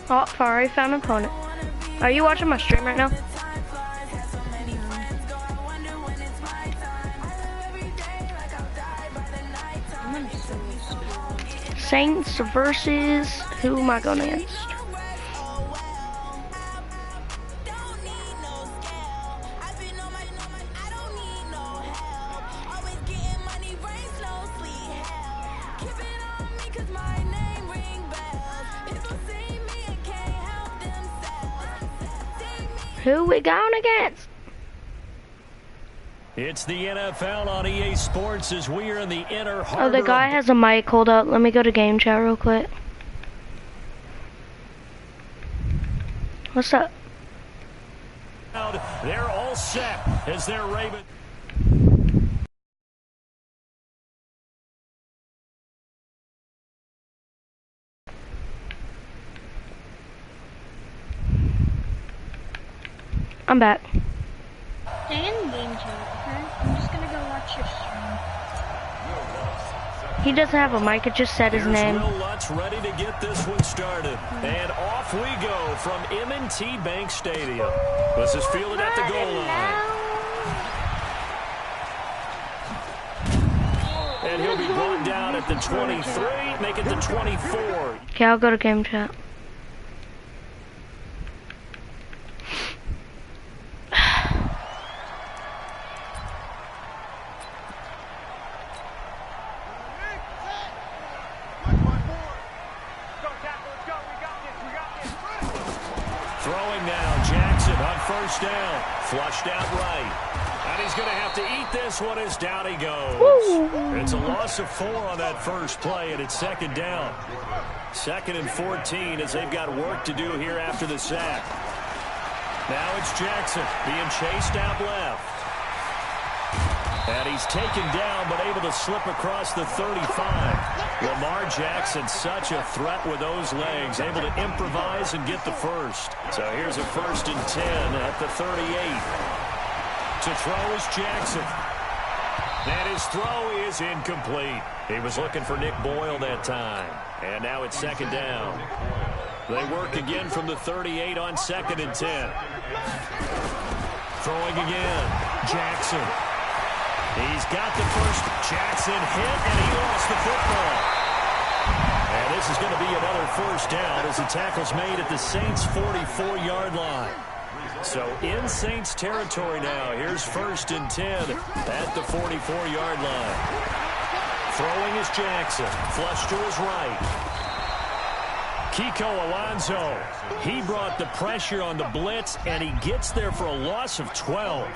Oh, sorry, found an opponent. Are you watching my stream right now? Saints versus, who am I going against? Who we going against? It's the NFL on EA Sports as we are in the inner heart. Oh, the guy has a mic. Hold up. Let me go to game chat real quick. What's up? They're all set as they're Ravens. I'm back. Stay in game chat, okay? I'm just gonna go watch your stream. He doesn't have a mic, it just said his name. Will Lutz ready to get this one started. And off we go from M&T Bank Stadium. This is fielded at the goal line. And he'll be brought down at the 23, make it the 24. Okay, I'll go to game chat. First down, flushed out right. And he's going to have to eat this one as down he goes. Woo. It's a loss of 4 on that first play, and it's second down. 2nd and 14 as they've got work to do here after the sack. Now it's Jackson being chased out left. And he's taken down, but able to slip across the 35. Lamar Jackson, such a threat with those legs, able to improvise and get the first. So here's a 1st and 10 at the 38. To throw is Jackson. And his throw is incomplete. He was looking for Nick Boyle that time. And now it's 2nd down. They work again from the 38 on 2nd and 10. Throwing again. Jackson. He's got the first. Jackson hit, and he lost the football. And this is going to be another 1st down as the tackle's made at the Saints' 44-yard line. So in Saints territory now. Here's 1st and 10 at the 44-yard line. Throwing is Jackson. Flush to his right. Kiko Alonso, he brought the pressure on the blitz, and he gets there for a loss of 12.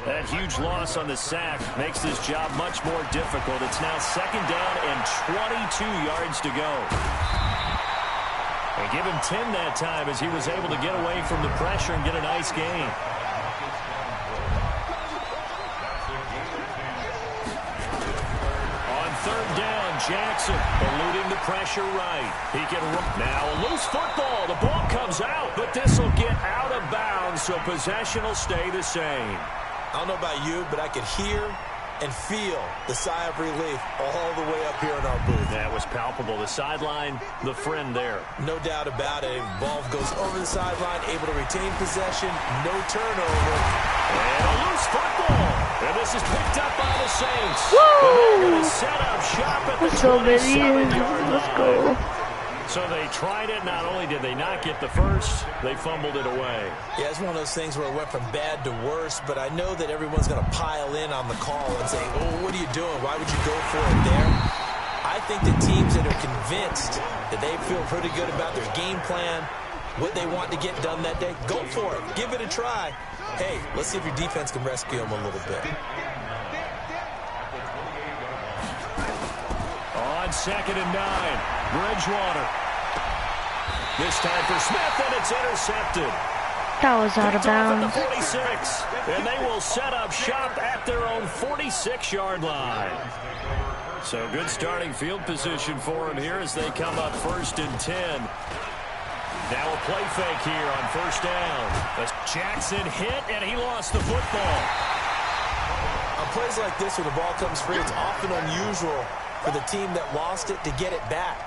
That huge loss on the sack makes this job much more difficult. It's now 2nd down and 22 yards to go. And give him 10 that time as he was able to get away from the pressure and get a nice gain. On 3rd down, Jackson eluding the pressure right. He can run. Now a loose football. The ball comes out, but this will get out of bounds, so possession will stay the same. I don't know about you, but I could hear and feel the sigh of relief all the way up here in our booth. That was palpable. The sideline, the friend there. No doubt about it. Ball goes over the sideline, able to retain possession, no turnover. And a loose football. And this is picked up by the Saints. Woo! And they're going to set up shop at the 27-yard Let's line. go. So they tried it. Not only did they not get the first, they fumbled it away. Yeah, it's one of those things where it went from bad to worse, but I know that everyone's going to pile in on the call and say, oh, what are you doing? Why would you go for it there? I think that teams that are convinced that they feel pretty good about their game plan, what they want to get done that day, go for it. Give it a try. Hey, let's see if your defense can rescue them a little bit. On 2nd and 9, Bridgewater. This time for Smith, and it's intercepted. That was out of bounds. At the 46, and they will set up shop at their own 46-yard line. So good starting field position for him here as they come up 1st and 10. Now a play fake here on 1st down. As Jackson hit, and he lost the football. On plays like this where the ball comes free, it's often unusual for the team that lost it to get it back,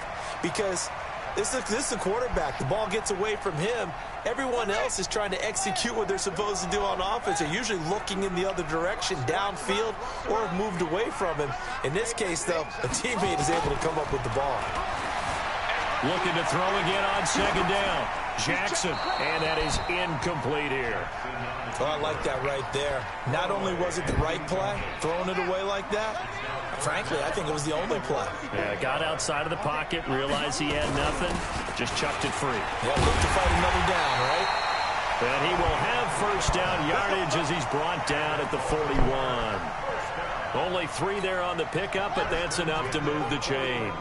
because This is the quarterback. The ball gets away from him. Everyone else is trying to execute what they're supposed to do on offense. They're usually looking in the other direction, downfield, or have moved away from him. In this case, though, a teammate is able to come up with the ball. Looking to throw again on second down. Jackson, and that is incomplete here. Oh, I like that right there. Not only was it the right play, throwing it away like that, frankly, I think it was the only play. Yeah, got outside of the pocket, realized he had nothing, just chucked it free. Yeah, look to fight another down, right? And he will have first down yardage as he's brought down at the 41. Only 3 there on the pickup, but that's enough to move the chains.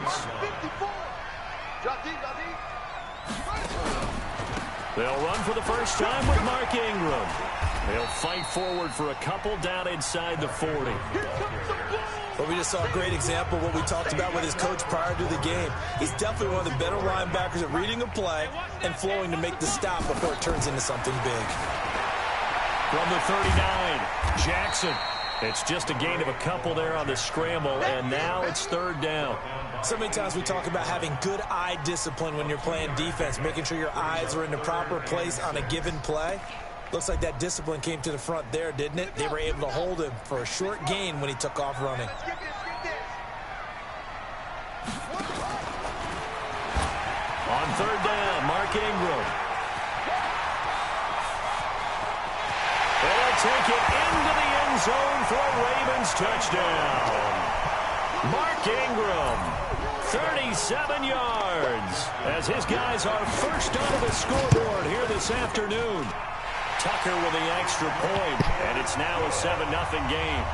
They'll run for the first time with Mark Ingram. They'll fight forward for a couple down inside the 40. Well, we just saw a great example of what we talked about with his coach prior to the game. He's definitely one of the better linebackers at reading a play and flowing to make the stop before it turns into something big. From the 39, Jackson. It's just a gain of a couple there on the scramble, and now it's third down. So many times we talk about having good eye discipline when you're playing defense, making sure your eyes are in the proper place on a given play. Looks like that discipline came to the front there, didn't it? They were able to hold him for a short gain when he took off running. On third down, Mark Ingram. They'll take it into the end zone for a Ravens touchdown. Mark Ingram, 37 yards, as his guys are first onto the scoreboard here this afternoon. Tucker with the extra point, and it's now a 7-0 game.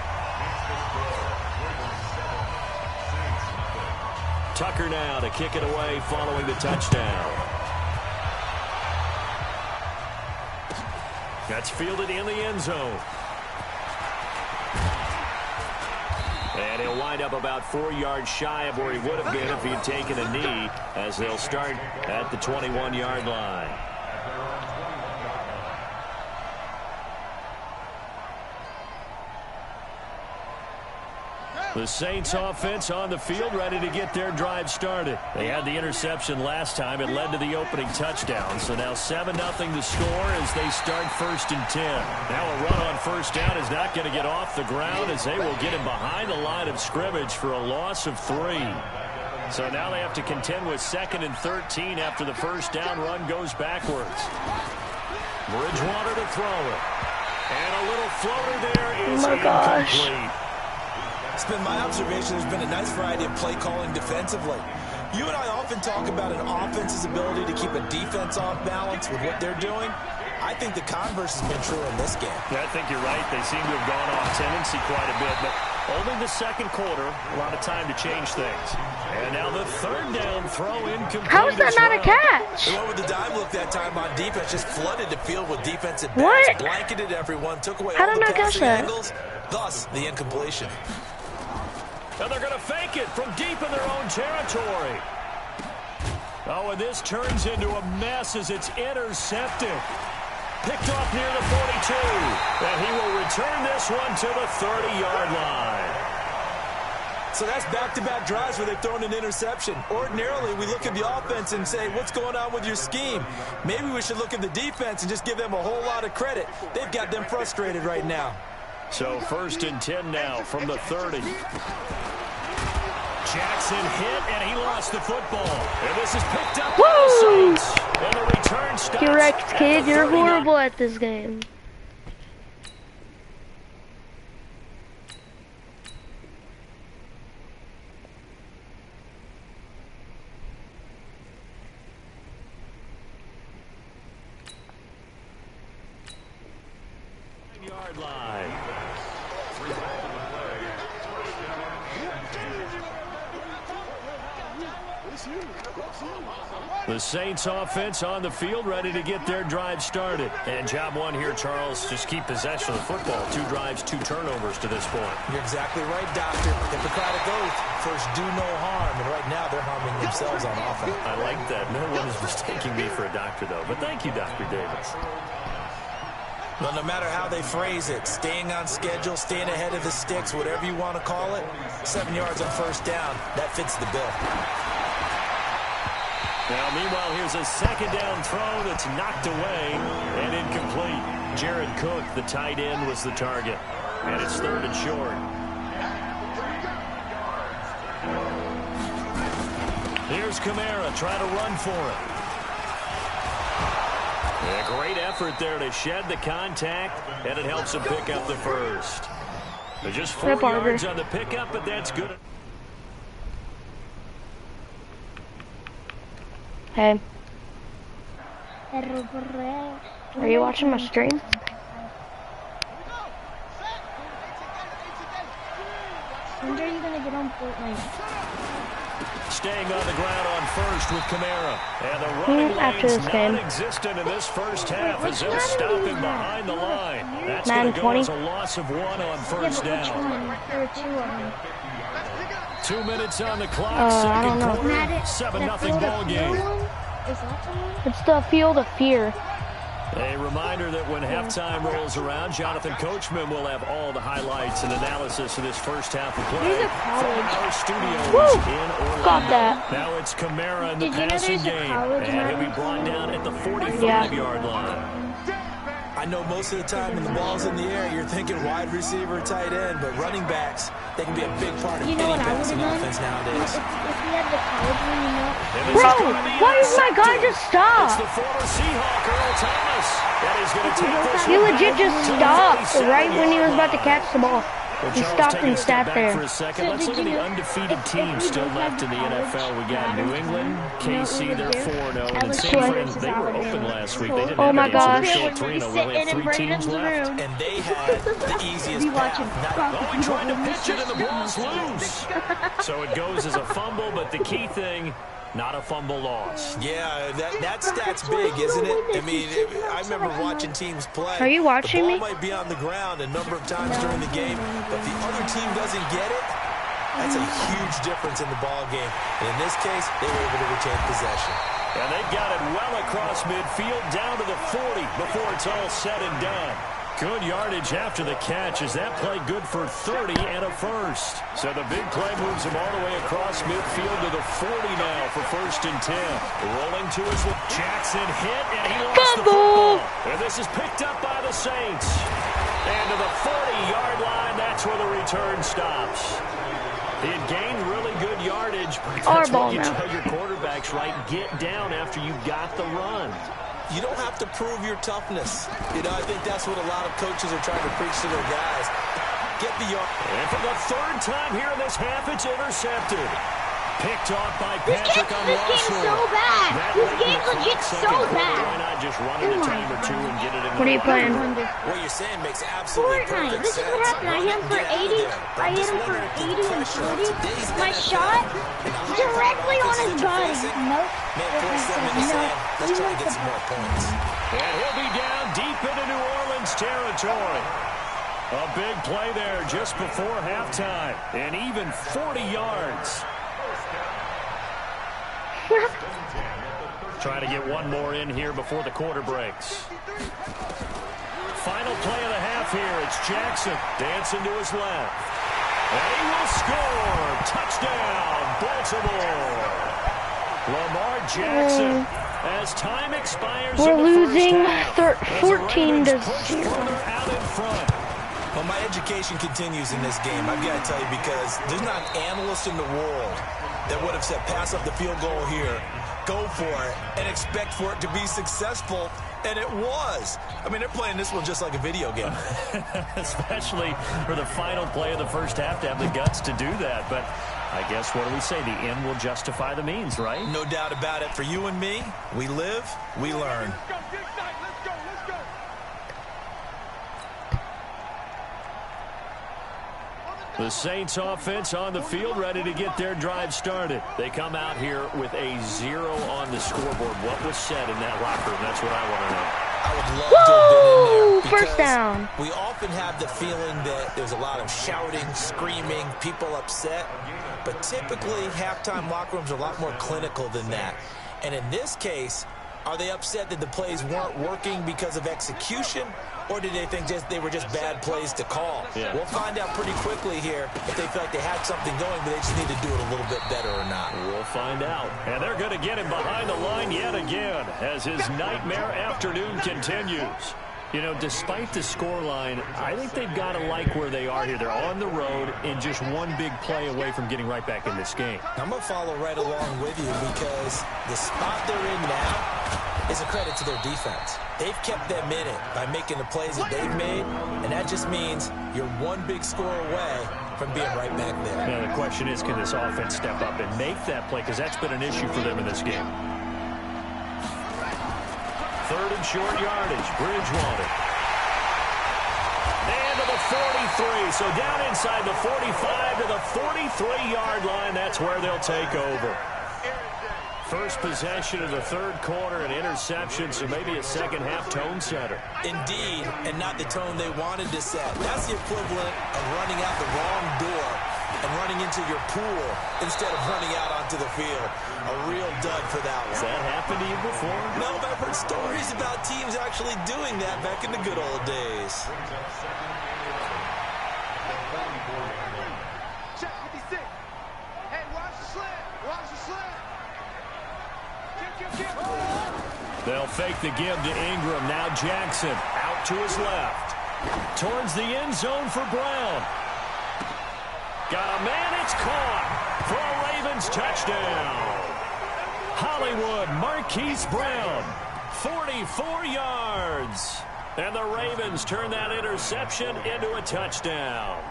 Tucker now to kick it away following the touchdown. That's fielded in the end zone. And he'll wind up about 4 yards shy of where he would have been if he had taken a knee, as they'll start at the 21-yard line. The Saints offense on the field, ready to get their drive started. They had the interception last time. It led to the opening touchdown. So now 7-0 to score as they start first and 10. Now a run on first down is not going to get off the ground, as they will get him behind the line of scrimmage for a loss of 3. So now they have to contend with 2nd and 13 after the first down run goes backwards. Bridgewater to throw it. And a little floater there is incomplete. It's been my observation there's been a nice variety of play calling defensively. You and I often talk about an offense's ability to keep a defense off balance with what they're doing. I think the converse has been true in this game. Yeah, I think you're right. They seem to have gone off tendency quite a bit, but only the second quarter, a lot of time to change things. And now the third down throw incomplete. How is that not a catch? The one with the dime look that time on defense just flooded the field with defensive backs, blanketed everyone, took away all the passing angles, thus the incompletion. And they're going to fake it from deep in their own territory. Oh, and this turns into a mess as it's intercepted. Picked off near the 42. And he will return this one to the 30-yard line. So that's back-to-back drives where they've thrown an interception. Ordinarily, we look at the offense and say, what's going on with your scheme? Maybe we should look at the defense and just give them a whole lot of credit. They've got them frustrated right now. So first and 10 now from the 30. Jackson hit, and he lost the football. And this is picked up by the Saints. And the return stops. Correct, kid. You're horrible at this game. Yard line. The Saints offense on the field, ready to get their drive started. And job one here, Charles, just keep possession of the football. 2 drives, 2 turnovers to this point. You're exactly right, Doctor. Hippocratic oath, first do no harm. And right now they're harming themselves on offense. I like that. No one is mistaking me for a doctor, though. But thank you, Dr. Davis. Well, no matter how they phrase it, staying on schedule, staying ahead of the sticks, whatever you want to call it, 7 yards on first down, that fits the bill. Now, meanwhile, here's a second down throw that's knocked away and incomplete. Jared Cook, the tight end, was the target. And it's 3rd and short. Here's Kamara trying to run for it. A great effort there to shed the contact, and it helps him pick up the first. There's just 4 yards on the pickup, but that's good. Hey. Are you watching my stream? When are you gonna get on Fortnite? Staying on the ground on first with Kamara. And the running lane's non-existent in this first half as they'll stop him behind the line. That's going to go as a loss of 1 on first down. 2 minutes on the clock, second quarter, 7-0 ball game. It's the Field of Fear. A reminder that when halftime rolls around, Jonathan Coachman will have all the highlights and analysis of this first half of play from our studios in Orlando. Got that. Now it's Kamara in the passing game, and he'll be brought down at the 45-yard line. I know most of the time when the ball's in the air, you're thinking wide receiver, tight end, but running backs, they can be a big part of any passing offense nowadays. If we had the college one, you know. Bro, why does my guy just stop? It's the former Seahawk, Earl Thomas. That is going to take this. He legit just stopped right when he was about to catch the ball. He stopped and sat there. For a second. Let's look at the undefeated teams still left in the NFL. We got New England, KC, they're 4-0, and San Fran, they were open last week. They didn't have my gosh. 3-0. We only had 3 teams left. And they had the easiest path. He tried to pitch it, and the ball's loose. So it goes as a fumble, but the key thing, not a fumble loss. Yeah, that stat's big, isn't it? I mean, I remember watching teams play. Are you watching me? The ball might be on the ground a number of times during the game, but if the other team doesn't get it, that's a huge difference in the ball game. And in this case, they were able to retain possession. And they got it well across midfield, down to the 40 before it's all said and done. Good yardage after the catch. Is that play good for 30 and a first? So the big play moves him all the way across midfield to the 40 now for 1st and 10. Rolling to his left. Jackson hit, and he lost the football. And this is picked up by the Saints. And to the 40-yard line, that's where the return stops. He had gained really good yardage. That's what you tell your quarterbacks, right? Get down after you got the run. You don't have to prove your toughness. You know, I think that's what a lot of coaches are trying to preach to their guys. Get the yard. And for the 3rd time here in this half, it's intercepted. Picked off by Patrick on Russell. This game's so bad. This game's legit so bad. Why not just run it a time or two and get it in? What are you playing? What you're saying makes absolutely Fortnite. perfect This is sense. what happened. I hit him for 80. I hit him for 80 and 40. My shot directly on his body. Nope. Man, force them in the sand. Let's try to get some more points. And he'll be down deep into New Orleans territory. A big play there just before halftime. And even 40 yards. Trying to get one more in here before the quarter breaks. Final play of the half here. It's Jackson dancing to his left. And he will score. Touchdown, Baltimore. Lamar Jackson, as time expires, we're in the losing first half, 14 to 0. Out in front. Well, my education continues in this game, I've got to tell you, because there's not an analyst in the world that would have said pass up the field goal here, go for it, and expect for it to be successful, and it was. I mean, they're playing this one just like a video game. Especially for the final play of the first half to have the guts to do that. But I guess, what do we say? The end will justify the means, right? No doubt about it. For you and me, we live, we learn. The Saints offense on the field, ready to get their drive started. They come out here with a 0 on the scoreboard. What was said in that locker room? That's what I want to know. I would love to have been in there, because first down. We often have the feeling that there's a lot of shouting, screaming, people upset. But typically, halftime locker rooms are a lot more clinical than that. And in this case, are they upset that the plays weren't working because of execution? Or did they think they were just bad plays to call? Yeah. We'll find out pretty quickly here if they feel like they had something going, but they just need to do it a little bit better or not. We'll find out. And they're going to get him behind the line yet again as his nightmare afternoon continues. You know, despite the scoreline, I think they've got to like where they are here. They're on the road and just one big play away from getting right back in this game. I'm going to follow right along with you because the spot they're in now is a credit to their defense. They've kept them in it by making the plays that they've made, and that just means you're one big score away from being right back there. Now, the question is, can this offense step up and make that play? Because that's been an issue for them in this game. Third and short yardage, Bridgewater. And to the 43. So down inside the 45 to the 43-yard line. That's where they'll take over. First possession of the third quarter, an interception, so maybe a second-half tone setter. Indeed, and not the tone they wanted to set. That's the equivalent of running out the wrong door and running into your pool instead of running out onto the field. A real dud for that one. Has that happened to you before? No, but I've heard stories about teams actually doing that back in the good old days. Check 56. Hey, watch the slant. Watch the slant. They'll fake the give to Ingram. Now Jackson out to his left. Towards the end zone for Brown. Got a man, it's caught for a Ravens touchdown. Hollywood Marquise Brown, 44 yards. And the Ravens turn that interception into a touchdown.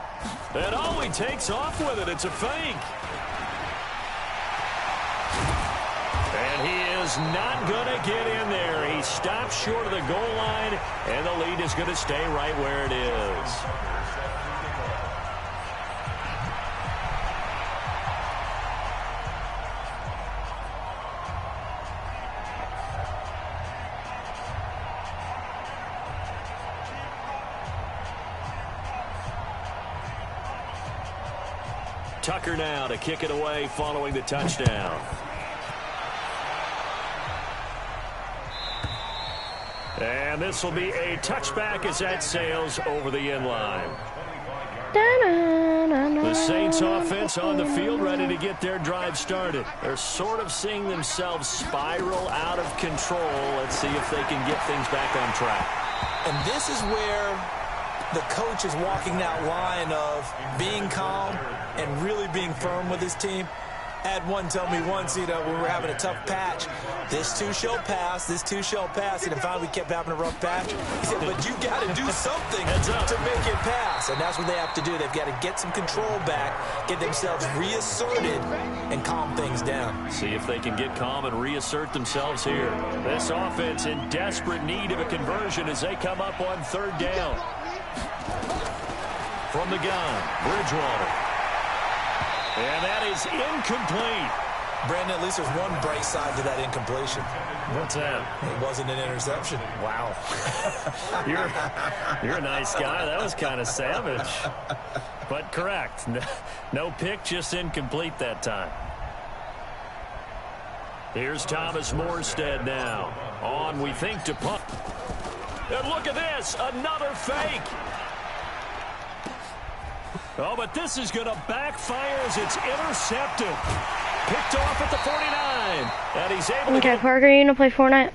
And oh, he takes off with it. It's a fake. And he is not going to get in there. He stops short of the goal line, and the lead is going to stay right where it is. Tucker now to kick it away following the touchdown. And this will be a touchback as that sails over the end line. The Saints offense on the field ready to get their drive started. They're sort of seeing themselves spiral out of control. Let's see if they can get things back on track. And this is where the coach is walking that line of being calm and really being firm with his team. I had one tell me once, when we were having a tough patch, this too shall pass, this too shall pass. And finally we kept having a rough patch. He said, but you got to do something to make it pass. And that's what they have to do. They've got to get some control back, get themselves reasserted, and calm things down. See if they can get calm and reassert themselves here. This offense in desperate need of a conversion as they come up on third down. From the gun, Bridgewater. And that is incomplete. Brandon, at least there's one bright side to that incompletion. What's that? It wasn't an interception. Wow. You're a nice guy. That was kind of savage. But correct. No pick, just incomplete that time. Here's Thomas Morstead now. On, we think, to punt. And look at this. Another fake. Oh, but this is going to backfire as it's intercepted. Picked off at the 49. And he's able to... Okay, Parker, you going to play Fortnite?